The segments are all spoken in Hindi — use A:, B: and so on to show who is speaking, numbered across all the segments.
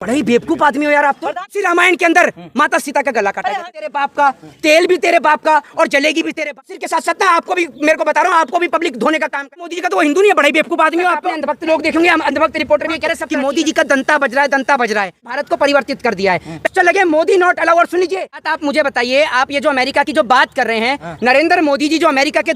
A: बड़ा ही बेवकूफ आदमी हो यार आप तो। श्री रामायण के अंदर माता सीता का गला काटा तेरे बाप का, तेल भी तेरे बाप का और जलेगी भी तेरे बाप। सिर के साथ साथ ना आपको भी, मेरे को बता रहा हूँ, आपको भी पब्लिक धोने का काम। मोदी जी का तो वो हिंदू नहीं है, बड़ा ही बेवकूफ आदमी हो आप। अंधभक्त लोग देखेंगे, हम अंधभक्त रिपोर्टर भी कह रहे हैं मोदी जी का दंता बज रहा है, दंता बज रहा है, भारत को परिवर्तित कर दिया है। अच्छा लगे मोदी नॉट अलाउ। और सुन लीजिए आप मुझे बताइए, आप ये जो अमेरिका की जो बात कर रहे हैं, नरेंद्र मोदी जी जो अमेरिका के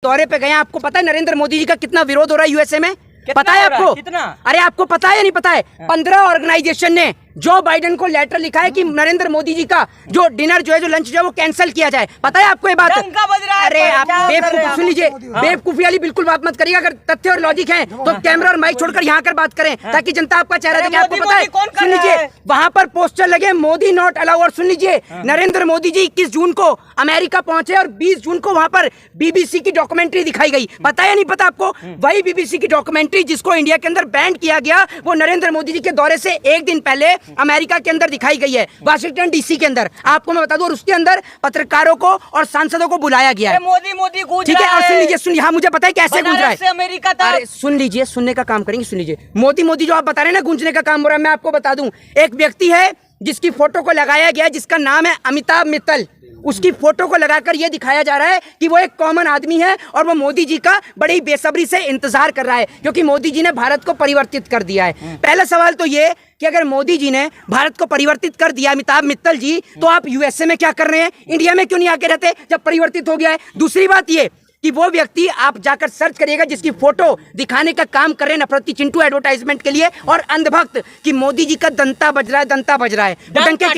A: दौरे पे गए, आपको पता है नरेंद्र मोदी जी का कितना विरोध हो रहा है यूएसए में? पता है आपको? कितना? अरे आपको पता है या नहीं पता है? 15 ऑर्गेनाइजेशन ने जो बाइडेन को लेटर लिखा है कि नरेंद्र मोदी जी का जो डिनर जो है, जो लंच जो है, वो कैंसिल किया जाए। पता है आपको ये बात? अरे आप बेवकूफ, सुन लीजिए, बेवकूफी वाली बिल्कुल बात मत करिए। अगर तथ्य और लॉजिक है तो कैमरा और माइक छोड़कर यहाँ कर बात करें, ताकि जनता आपका चेहरा देखे। आपको पता है, सुन लीजिए, वहाँ पर पोस्टर लगे मोदी नॉट अलाउ। और सुन लीजिए, नरेंद्र मोदी जी 21 जून को अमेरिका पहुंचे और 20 जून को वहाँ पर बीबीसी की डॉक्यूमेंट्री दिखाई गई। पता है या नहीं पता आपको? वही बीबीसी की डॉक्यूमेंट्री जिसको इंडिया के अंदर बैन किया गया, वो नरेंद्र मोदी जी के दौरे से एक दिन पहले अमेरिका के अंदर दिखाई गई है, वाशिंगटन डीसी के अंदर। आपको मैं बता दूं, और उसके अंदर पत्रकारों को और सांसदों को बुलाया गया है।
B: मोदी मोदी गूंज
A: ठीक है, और सुन लीजिए, सुन, हाँ मुझे पता है कैसे गूंज रहा है।
B: अमेरिका था।
A: अरे सुन लीजिए, सुनने का काम करेंगे। सुन लीजिए, मोदी मोदी जो आप बता रहे हैं ना, गूंजने का काम हो रहा है। मैं आपको बता दूं, एक व्यक्ति है जिसकी फोटो को लगाया गया, जिसका नाम है अमिताभ मित्तल। उसकी फोटो को लगाकर यह दिखाया जा रहा है कि वो एक कॉमन आदमी है और वो मोदी जी का बड़ी बेसब्री से इंतजार कर रहा है, क्योंकि मोदी जी ने भारत को परिवर्तित कर दिया है। पहला सवाल तो ये कि अगर मोदी जी ने भारत को परिवर्तित कर दिया, अमिताभ मित्तल जी, तो आप यूएसए में क्या कर रहे हैं? इंडिया में क्यों नहीं आके रहते जब परिवर्तित हो गया है? दूसरी बात ये कि वो व्यक्ति, आप जाकर सर्च करिएगा, जिसकी फोटो दिखाने का काम कर रहे हैं नफरती चिंटू एडवर्टाइजमेंट के लिए और अंधभक्त, कि मोदी जी का दंता बज रहा है, दंता बज रहा है।
B: डंका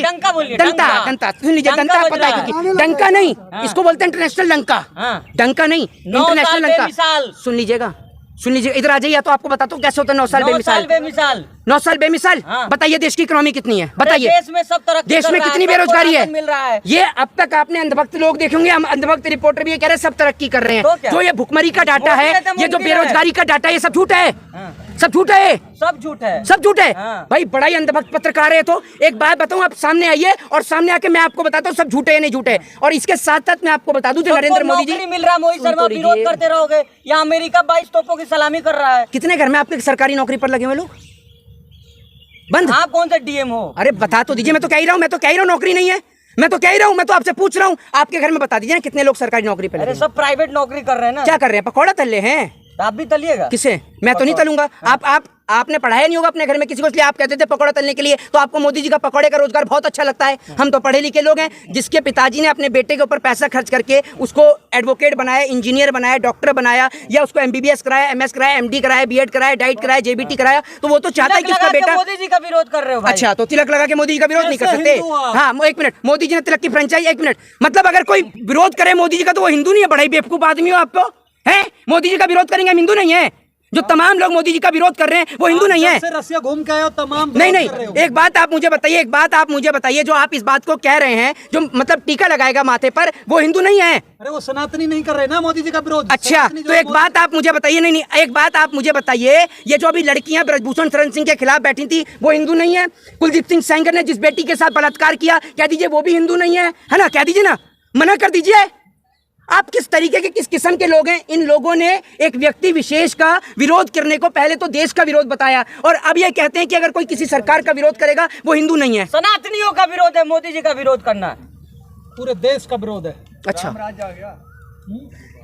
A: दंता सुन लीजिए, दंता पता है, क्योंकि डंका नहीं, इसको बोलते हैं इंटरनेशनल डंका। डंका नहीं, इंटरनेशनल डंका। सुन लीजिएगा, सुन लीजिए, इधर आ जाइए, या तो आपको बताता हूँ कैसे होता है 9 साल बेमिसाल। 9 साल बेमिसाल। बताइए देश की इकोनॉमी कितनी है? बताइए
B: देश में सब तरक्की,
A: देश में कितनी बेरोजगारी है?
B: मिल रहा है।
A: ये अब तक आपने अंधभक्त लोग देखेंगे, हम अंधभक्त रिपोर्टर भी ये कह रहे हैं सब तरक्की कर रहे हैं। जो ये भुखमरी का डाटा है, ये जो बेरोजगारी का डाटा है, ये सब झूठ है, सब झूठ है,
B: सब झूठ है,
A: सब झूठ है। भाई बड़ा ही अंधभक्त पत्रकार है। तो एक बात बताऊं, आप सामने आइए और सामने आके मैं आपको बताता हूँ सब झूठे है नहीं झूठे। और इसके साथ साथ मैं आपको बता दूं, जो नरेंद्र मोदी जी
B: मिल रहा है, मोहित शर्मा विरोध करते रहोगे, या अमेरिका 22 तोपों की सलामी कर रहा है।
A: कितने घर में आपके सरकारी नौकरी पर लगे हुए लोग? बंद।
B: आप कौन से डीएम हो?
A: अरे बता तो दीजिए। मैं तो कह ही रहा हूँ, नौकरी नहीं है। मैं तो कह ही रहा हूँ, मैं तो आपसे पूछ रहा हूँ, आपके घर में बता दीजिए ना कितने लोग सरकारी नौकरी पे लगे?
B: अरे सब प्राइवेट नौकरी कर रहे हैं ना।
A: क्या कर रहे हैं? पकौड़ा तल रहे हैं।
B: आप भी तलिएगा?
A: किसे? मैं तो नहीं तलूंगा। आपने पढ़ाया नहीं होगा अपने घर में किसी को, इसलिए आप कहते थे पकौड़ा तलने के लिए। तो आपको मोदी जी का पकौड़े का रोजगार बहुत अच्छा लगता है। हम तो पढ़े लिखे लोग हैं, जिसके पिताजी ने अपने बेटे के ऊपर पैसा खर्च करके उसको एडवोकेट बनाया, इंजीनियर बनाया, डॉक्टर बनाया, या उसको MBBS कराया, MS कराया, MD कराया, BEd कराया, डाइट कराया, JBT कराया, तो वो तो चाहता है कि उसका बेटा।
B: मोदी जी का विरोध कर रहे हो भाई? अच्छा,
A: तो तिलक लगा के मोदी जी का विरोध नहीं कर सकते? हाँ, 1 मिनट, मोदी जी ने तिलक की फ्रेंचाइज, 1 मिनट, मतलब अगर कोई विरोध करे मोदी जी का तो वो हिंदू नहीं है? बड़ा ही बेवकूफ आदमी हो आप तो, है? मोदी जी का विरोध करेंगे हम हिंदू नहीं है? जो तमाम लोग मोदी जी का विरोध कर रहे हैं वो हिंदू नहीं है?
C: रसिया घूम के आए हो तमाम।
A: नहीं, एक बात आप मुझे बताइए, जो आप इस बात को कह रहे हैं, जो मतलब टीका लगाएगा माथे पर, वो हिंदू नहीं है?
C: अरे वो सनातनी नहीं कर रहे ना मोदी जी का विरोध।
A: अच्छा, तो एक बात आप मुझे बताइए, नहीं, एक बात आप मुझे बताइए, ये जो अभी लड़कियां ब्रजभूषण शरण सिंह के खिलाफ बैठी थी, वो हिंदू नहीं है? कुलदीप सिंह सेंगर ने जिस बेटी के साथ बलात्कार किया, कह दीजिए वो भी हिंदू नहीं है ना? कह दीजिए ना, मना कर दीजिए। आप किस तरीके के, किस किस्म के लोग हैं? इन लोगों ने एक व्यक्ति विशेष का विरोध करने को पहले तो देश का विरोध बताया, और अब ये कहते हैं कि अगर कोई किसी सरकार का विरोध करेगा वो हिंदू नहीं है।
B: सनातनियों का विरोध है, मोदी जी का विरोध करना
C: पूरे देश का विरोध है।
A: अच्छा,
C: रामराज आ गया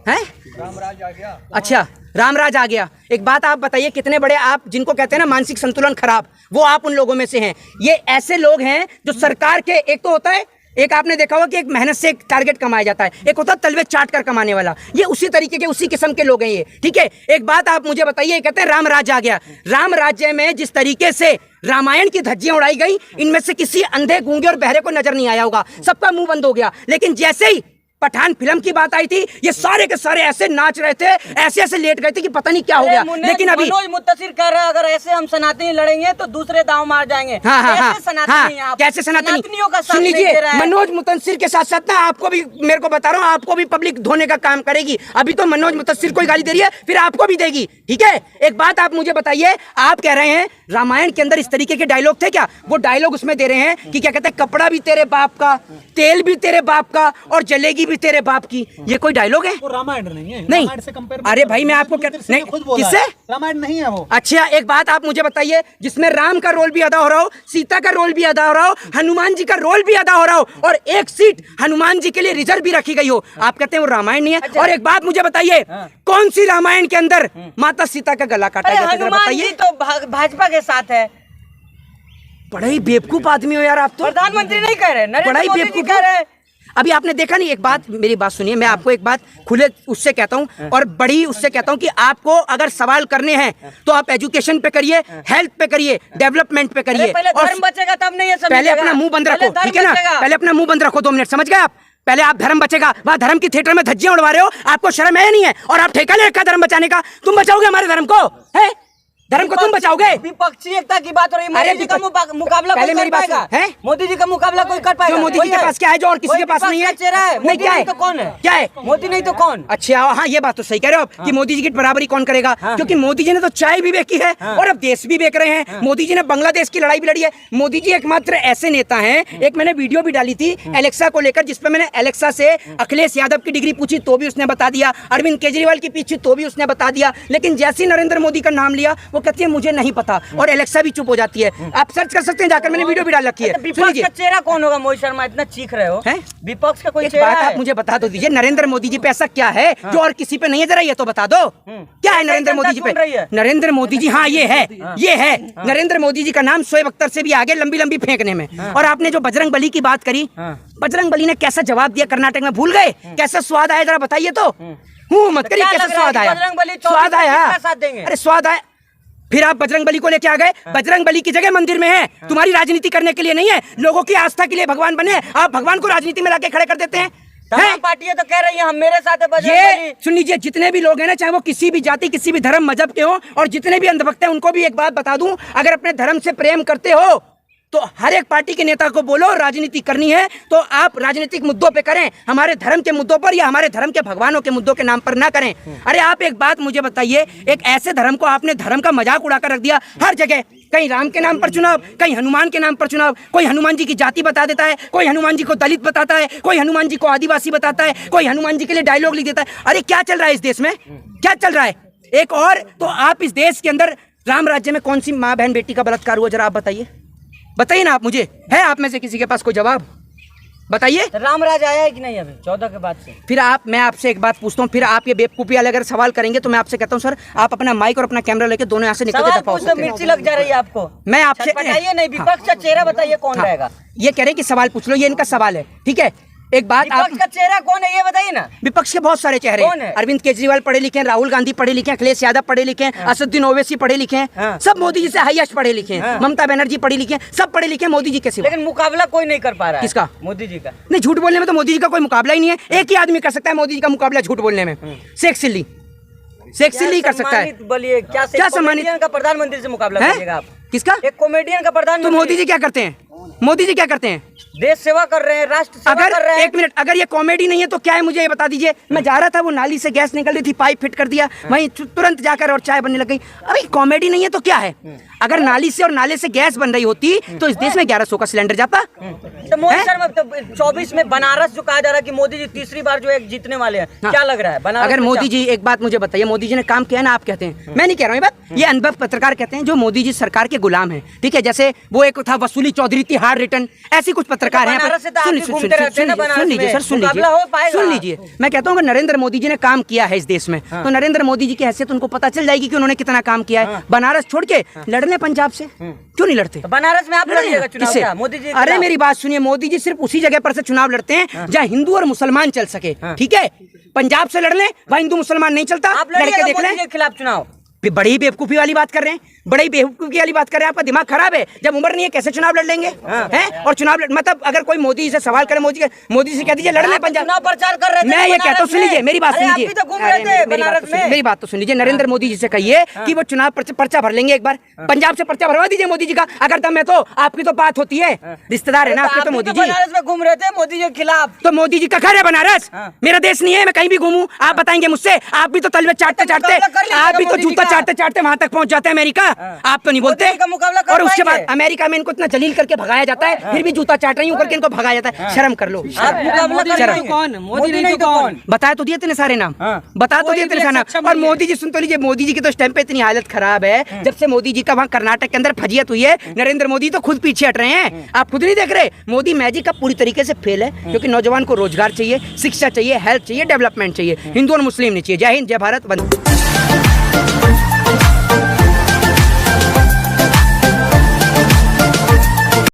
A: है?
C: रामराज आ गया।
A: अच्छा, रामराज आ गया। एक बात आप बताइए, कितने बड़े आप, जिनको कहते हैं ना मानसिक संतुलन खराब, वो आप उन लोगों में से हैं। ये ऐसे लोग हैं जो सरकार के, एक तो होता है, एक आपने देखा होगा कि एक मेहनत से एक टारगेट कमाया जाता है, एक होता है तलवे चाट कर कमाने वाला। ये उसी तरीके के, उसी किस्म के लोग हैं ये। ठीक है, एक बात आप मुझे बताइए, कहते हैं राम राज्य आ गया। राम राज्य में जिस तरीके से रामायण की धज्जियां उड़ाई गई, इनमें से किसी अंधे, गूंगे और बहरे को नजर नहीं आया होगा, सबका मुंह बंद हो गया। लेकिन जैसे ही पठान फिल्म की बात आई थी, ये सारे के सारे ऐसे नाच रहे थे, ऐसे ऐसे लेट गए थे कि पता नहीं क्या हो गया। लेकिन अभी
B: मनोज मुत्तसिर कह रहे हैं, अगर ऐसे हम सनातनी लड़ेंगे तो दूसरे दांव मार जाएंगे। कैसे सनातनी?
A: सुन लीजिए, मनोज मुत्तसिर के साथ साथ ना आपको भी, मेरे को बता रहा हूँ, आपको भी पब्लिक धोने का काम करेगी। अभी तो मनोज मुत्तसिर को गाली दे रही है, फिर आपको भी देगी। ठीक है, एक बात आप मुझे बताइए, आप कह रहे हैं रामायण के अंदर इस तरीके के डायलॉग थे क्या? वो डायलॉग उसमें दे रहे हैं कि क्या कहते हैं, कपड़ा भी तेरे बाप का, तेल भी तेरे बाप का और जलेगी जलेगी भी तेरे बाप की, ये कोई डायलॉग है?
C: वो रामायण नहीं है,
A: नहीं।
C: रामायण से कंपेयर
A: अरे भाई मैं आपको नहीं, किससे?
C: रामायण नहीं है वो।
A: अच्छा एक बात आप मुझे बताइए, जिसमें राम का रोल भी अदा हो रहा हो, सीता का रोल भी अदा हो रहा हो, हनुमान जी का रोल भी अदा हो रहा हो, और एक सीट हनुमान जी के लिए रिजर्व भी रखी गई हो, आप कहते हैं वो रामायण नहीं है? और एक बात मुझे बताइए, कौन सी रामायण के अंदर माता सीता का गला काटा गया?
B: हनुमान जी तो भाजपा के साथ है।
A: बड़ा ही बेवकूफ आदमी हो यार आप तो।
B: प्रधानमंत्री नहीं कह रहे,
A: बड़ा
B: नरेंद्र
A: ही
B: मोदी जी
A: बेवकूफ
B: कह रहे हैं।
A: अभी आपने देखा नहीं, एक बात मेरी बात सुनिए, मैं आपको एक बात खुले उससे कहता हूं और बड़ी उससे कहता हूं कि आपको अगर सवाल करने हैं तो आप एजुकेशन पे करिए, हेल्थ पे करिए, डेवलपमेंट पे करिए,
B: पहले
A: और
B: धर्म बचेगा तब नहीं ये सब
A: पहले
B: मिलेगा।
A: अपना मुंह बंद
B: पहले
A: रखो,
B: धर्म
A: ठीक है ना?
B: बचेगा।
A: पहले अपना मुंह बंद रखो 2 मिनट, समझ गए आप? पहले आप धर्म बचेगा, वहां धर्म की थिएटर में धज्जियां उड़वा रहे हो, आपको शर्म है नहीं है? और आप ठेका ले रखा धर्म बचाने का, तुम बचाओगे हमारे धर्म को? है धर्म को तुम बचाओगे?
B: विपक्षी एकता की बात हो रही है,
A: अरे
B: मोदी जी का मुकाबला
A: पहले
B: कोई
A: मेरी
B: कर
A: बात
B: पाएगा?
A: है?
B: मोदी जी का मुकाबला कोई कर पाएगा?
A: जो मोदी जी के पास क्या है जो और किसी के पास नहीं है?
B: चेहरा है,
A: नहीं
B: मोदी
A: क्या है?
B: नहीं तो कौन है?
A: क्या है?
B: मोदी नहीं तो कौन?
A: अच्छा हाँ, ये बात तो सही कह रहे हो आप कि मोदी जी की बराबरी कौन करेगा, क्योंकि मोदी जी ने तो चाय भी बेची है और अब देश भी बेच रहे हैं। मोदी जी ने बांग्लादेश की लड़ाई भी लड़ी है। मोदी जी एकमात्र ऐसे नेता हैं, एक मैंने वीडियो भी डाली थी एलेक्सा को लेकर, जिसपे मैंने एलेक्सा से अखिलेश यादव की डिग्री पूछी तो भी उसने बता दिया, अरविंद केजरीवाल की पूछी तो भी उसने बता दिया, लेकिन जैसे ही नरेंद्र मोदी का नाम लिया वो कहती है मुझे नहीं पता, और एलेक्सा भी चुप हो जाती है। आप सर्च कर सकते हैं जाकर, मैंने वीडियो भी डाल रखी है।
B: विपक्ष का चेहरा कौन होगा? मोहित शर्मा इतना चीख रहे हो, विपक्ष का कोई
A: एक
B: चेहरा
A: बात
B: है?
A: आप मुझे बता दो दीजिए, नरेंद्र मोदी जी पे ऐसा क्या है जो और किसी पे नहीं है? जरा ये तो बता दो, क्या है नरेंद्र मोदी जी पे? नरेंद्र मोदी जी, हाँ ये है नरेंद्र मोदी जी का नाम शोएब अख्तर से भी आगे लंबी लंबी फेंकने में। और आपने जो बजरंग बली की बात करी, बजरंग बली ने कैसा जवाब दिया कर्नाटक में, भूल गए? कैसा स्वाद आया जरा बताइए तो। मत करिए, कैसा स्वाद आया? स्वाद आया, अरे स्वाद आया। फिर आप बजरंग बली को लेके आ गए, बजरंग बली की जगह मंदिर में है, तुम्हारी राजनीति करने के लिए नहीं है, लोगों की आस्था के लिए भगवान बने, आप भगवान को राजनीति में लाके खड़े कर देते हैं।
B: तमाम पार्टियां तो कह रही हैं हम मेरे साथ है बजरंग बली।
A: ये सुन लीजिए, जितने भी लोग हैं ना, चाहे वो किसी भी जाति, किसी भी धर्म मजहब के हो, और जितने भी अंधभक्त हैं, उनको भी एक बात बता दूं, अगर अपने धर्म से प्रेम करते हो तो हर एक पार्टी के नेता को बोलो राजनीति करनी है तो आप राजनीतिक मुद्दों पे करें, हमारे धर्म के मुद्दों पर या हमारे धर्म के भगवानों के मुद्दों के नाम पर ना करें। अरे आप एक बात मुझे बताइए, एक ऐसे धर्म को आपने धर्म का मजाक उड़ाकर रख दिया हर जगह, कहीं राम के नाम पर चुनाव, कहीं हनुमान के नाम पर चुनाव, कोई हनुमान जी की जाति बता देता है, कोई हनुमान जी को दलित बताता है, कोई हनुमान जी को आदिवासी बताता है, कोई हनुमान जी के लिए डायलॉग लिख देता है। अरे क्या चल रहा है इस देश में, क्या चल रहा है? एक और तो आप इस देश के अंदर राम राज्य में कौन सी माँ बहन बेटी का बलात्कार हुआ, जरा आप बताइए, बताइए ना आप मुझे, है आप में से किसी के पास कोई जवाब? बताइए।
B: रामराज आया है कि नहीं अभी 14 के बाद से?
A: फिर मैं आपसे एक बात पूछता हूँ, फिर आप ये बेवकूफी वाले अगर सवाल करेंगे तो मैं आपसे कहता हूँ सर, आप अपना माइक और अपना कैमरा लेके दोनों यहाँ से निकल के दफा हो।
B: मिर्ची लग जा रही है आपको।
A: मैं आपसे
B: बताइए नहीं, विपक्ष का चेहरा बताइए कौन रहेगा?
A: ये कह रहे हैं कि सवाल पूछ लो, ये इनका सवाल है, ठीक है? एक बात, आप
B: विपक्ष का चेहरा कौन है ये बताइए ना।
A: विपक्ष के बहुत सारे चेहरे हैं। अरविंद केजरीवाल पढ़े लिखे हैं, राहुल गांधी पढ़े लिखे हैं, अखिलेश यादव पढ़े लिखे हैं, असदुद्दीन ओवैसी पढ़े लिखे हैं, सब मोदी जी से हाईएस्ट पढ़े लिखे हैं, ममता बनर्जी पढ़ी लिखे हैं, सब पढ़े लिखे हैं मोदी जी के सिवा।
B: लेकिन मुकाबला कोई नहीं कर पा रहा है।
A: किसका?
B: मोदी जी का।
A: नहीं, झूठ बोलने में तो मोदी जी का कोई मुकाबला ही नहीं है। एक ही आदमी कर सकता है मोदी जी का मुकाबला झूठ बोलने में, शेख सिल्ली कर सकता है।
B: बोलिए क्या सम्मानित का प्रधानमंत्री से मुकाबला करिएगा आप? किसका? एक कॉमेडियन का प्रधानमंत्री।
A: तो मोदी जी क्या करते हैं? मोदी जी क्या करते हैं?
B: देश सेवा कर रहे हैं, राष्ट्र सेवा कर रहे हैं।
A: एक मिनट, अगर ये कॉमेडी नहीं है तो क्या है मुझे ये बता दीजिए। मैं जा रहा था, वो नाली से गैस निकल रही थी, पाइप फिट कर दिया, वहीं तुरंत जाकर और चाय बनने लग गई। अभी कॉमेडी नहीं है तो क्या है? अगर नाली से और नाले से गैस बन रही होती तो इस देश में 1100 का सिलेंडर जाता।
B: तो मोदी शर्मा 24 में बनारस जो कहा जा रहा है कि मोदी जी तीसरी बार जो है जीतने वाले हैं, क्या लग रहा है बनारस?
A: अगर मोदी जी, एक बात मुझे बताइए, मोदी जी ने काम किया ना, आप कहते हैं, मैं नहीं कह रहा हूँ ये बात, ये अनुभव पत्रकार कहते हैं जो मोदी जी सरकार के गुलाम हैं, ठीक है? जैसे वो एक था वसूली चौधरी थी, हार्ड रिटर्न, ऐसी कुछ पत्रकार हैं। सुन लीजिए सर, सुन लीजिए, मैं कहता हूँ नरेंद्र मोदी जी ने काम किया है इस देश में, तो नरेंद्र मोदी जी की हैसियत उनको पता चल जाएगी कि उन्होंने कितना काम किया है। बनारस छोड़ के लड़ने पंजाब से क्यों नहीं लड़ते?
B: बनारस में आप लड़िएगा चुनाव मोदी जी?
A: अरे मेरी बात सुनिए, मोदी जी सिर्फ उसी जगह पर से चुनाव लड़ते हैं जहाँ हिंदू और मुसलमान चल सके, ठीक है? पंजाब से लड़ लें, वहाँ हिंदू मुसलमान नहीं चलता,
B: आप लड़के देख लें के खिलाफ चुनाव।
A: बड़ी बेवकूफी वाली बात कर रहे हैं, बड़ी बेवकूफी वाली बात कर रहे हैं। आपका दिमाग खराब है? जब उम्र नहीं है कैसे चुनाव लड़ लेंगे? हैं? और चुनाव मतलब अगर कोई मोदी से सवाल करे, मोदी से कह दीजिए लड़ ले पंजाब।
B: चुनाव प्रचार कर रहे थे,
A: मैं ये कहता हूँ, सुन लीजिए मेरी बात, सुन लीजिए मेरी बात तो सुन लीजिए। नरेंद्र मोदी जी से कहिए कि वो चुनाव पर्चा भर लेंगे, एक बार पंजाब से पर्चा भरवा दीजिए मोदी जी का, अगर दम है तो। आपकी तो बात होती है, रिश्तेदार है ना आपके तो मोदी जी।
B: बनारस में घूम रहे थे मोदी जी के खिलाफ,
A: तो मोदी जी का घर है बनारस, मेरा देश नहीं है, मैं कहीं भी घूमूं आप बताएंगे मुझसे? आप भी तो तलवे चाटते चाटते, आप भी तो जूता चाटते चाटते वहां तक पहुंच जाते हैं अमेरिका। आप तो नहीं बोलते।
B: मोदी का मुकाबला कर
A: और उसके बाद
B: पाएंगे?
A: अमेरिका में इनको इतना जलील करके भगाया जाता है, फिर भी जूता चाट रही हूँ करके इनको भगाया जाता है। शर्म कर लो।
B: आप मुकाबला कर
A: शर्म।
B: पाएंगे?
C: कौन? मोदी नहीं तो
B: कौन?
C: कौन?
A: बताया तो दिए तेने सारे नाम,
B: हाँ।
A: बता तो
C: कोई
A: दिए
C: भी
A: तेरे
C: एक
A: सारे
C: सक्षम
A: नाम। और
C: नहीं है।
A: मोदी जी सुन तो लीजिए, मोदी जी की तो इस टाइम पे इतनी हालत खराब है, जब से मोदी जी का वहाँ कर्नाटक के अंदर फजियत हुई है, नरेंद्र मोदी तो खुद पीछे हट रहे हैं। आप खुद नहीं देख रहे, मोदी मैजिक का पूरी तरीके से फेल है, क्योंकि नौजवान को रोजगार चाहिए, शिक्षा चाहिए, हेल्थ चाहिए, डेवलपमेंट चाहिए, हिंदू और मुस्लिम नहीं चाहिए। जय हिंद, जय भारत, वंदे।